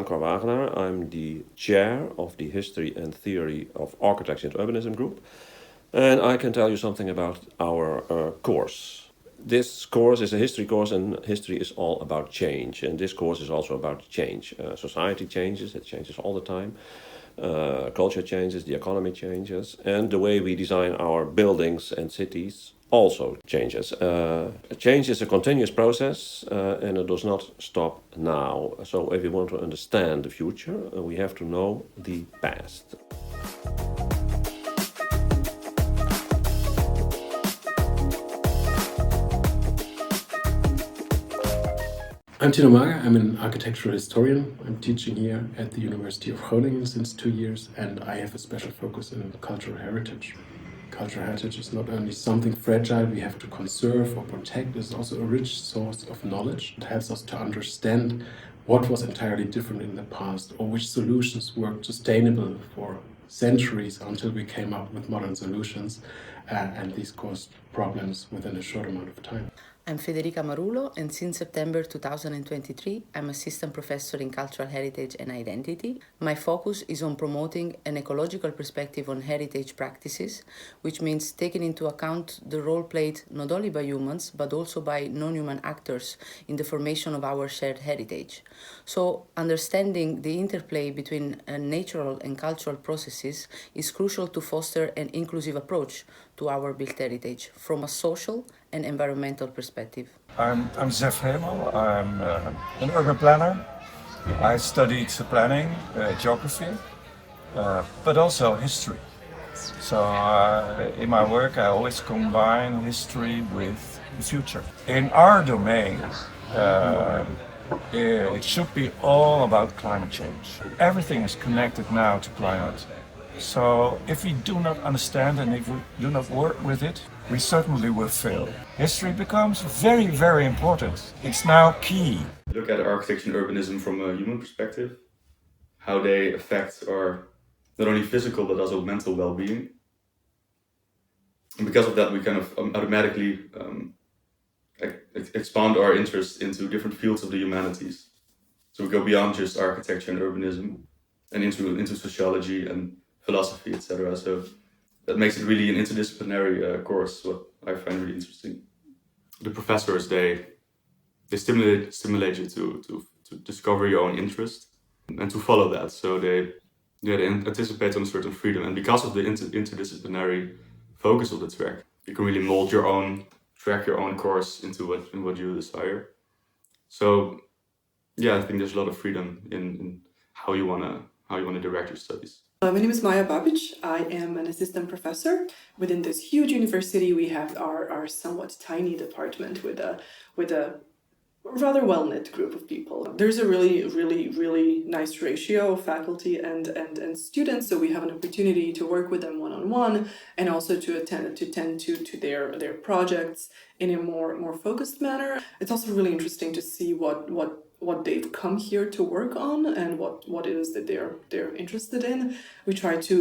I'm Cor Wagenaar. I'm the chair of the History and Theory of Architecture and Urbanism group. And I can tell you something about our course. This course is a history course, and history is all about change. And this course is also about change. Society changes, it changes all the time. Culture changes, the economy changes, and the way we design our buildings and cities also changes. Change is a continuous process, and it does not stop now. So if we want to understand the future, we have to know the past. I'm Tino Mager. I'm an architectural historian. I'm teaching here at the University of Groningen since 2 years, and I have a special focus in cultural heritage. Cultural heritage is not only something fragile we have to conserve or protect, it's also a rich source of knowledge. It helps us to understand what was entirely different in the past, or which solutions worked sustainable for centuries until we came up with modern solutions, and these caused problems within a short amount of time. I'm Federica Marulo, and since September 2023, I'm Assistant Professor in Cultural Heritage and Identity. My focus is on promoting an ecological perspective on heritage practices, which means taking into account the role played not only by humans, but also by non-human actors in the formation of our shared heritage. So, understanding the interplay between natural and cultural processes is crucial to foster an inclusive approach to our built heritage from a social and environmental perspective. I'm Zef Hemel. I'm an urban planner. I studied planning, geography, but also history. So in my work I always combine history with the future. In our domain, it should be all about climate change. Everything is connected now to climate. So if we do not understand and if we do not work with it, we certainly will fail. History becomes very, very important. It's now key. Look at architecture and urbanism from a human perspective, how they affect our not only physical but also mental well-being. And because of that, we kind of automatically expand our interest into different fields of the humanities. So we go beyond just architecture and urbanism and into sociology and philosophy, etc. So that makes it really an interdisciplinary course, what I find really interesting. The professors, they stimulate you to discover your own interest and to follow that. So they anticipate on a certain freedom, and because of the interdisciplinary focus of the track, you can really mold your own track, your own course into what you desire. So yeah, I think there's a lot of freedom in how you wanna direct your studies. My name is Maya Babic. I am an assistant professor. Within this huge university, we have our somewhat tiny department with a rather well-knit group of people. There's a really nice ratio of faculty and students, so we have an opportunity to work with them one-on-one and also to attend to their projects in a more focused manner. It's also really interesting to see what they've come here to work on and what it is that they're interested in. We try to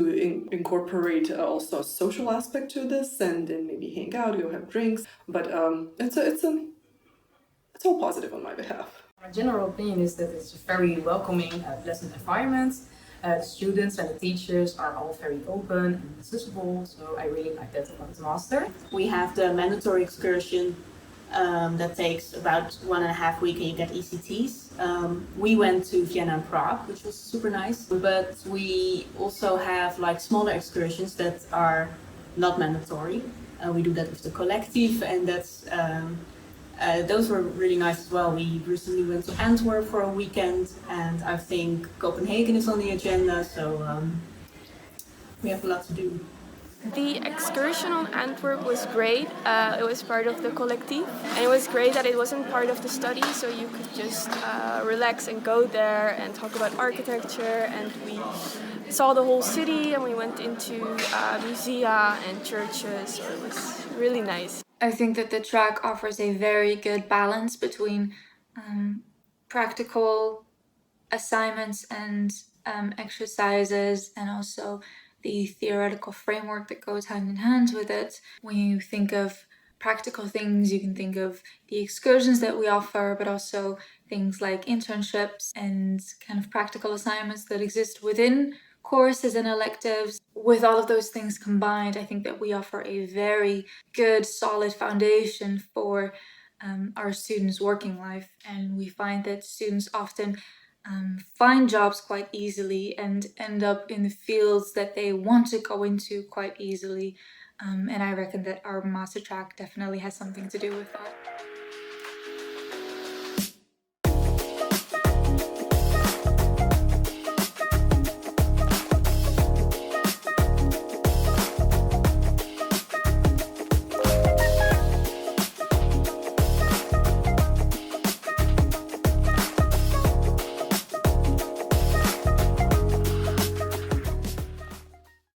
incorporate also a social aspect to this and then maybe hang out, go have drinks. But it's all positive on my behalf. My general opinion is that it's a very welcoming, pleasant environment. The students and the teachers are all very open and accessible, so I really like that about the master. We have the mandatory excursion that takes about 1.5 weeks and you get ECTs. We went to Vienna and Prague, which was super nice, but we also have like smaller excursions that are not mandatory. We do that with the collective, and that's those were really nice as well. We recently went to Antwerp for a weekend, and I think Copenhagen is on the agenda, so we have a lot to do. The excursion on Antwerp was great. It was part of the collective, and it was great that it wasn't part of the study, so you could just relax and go there and talk about architecture. And we saw the whole city, and we went into musea and churches, so it was really nice. I think that the track offers a very good balance between practical assignments and exercises, and also the theoretical framework that goes hand in hand with it. When you think of practical things. You can think of the excursions that we offer, but also things like internships and kind of practical assignments that exist within courses and electives. With all of those things combined, I think that we offer a very good, solid foundation for our students' working life, and we find that students often find jobs quite easily and end up in the fields that they want to go into quite easily. And I reckon that our master track definitely has something to do with that.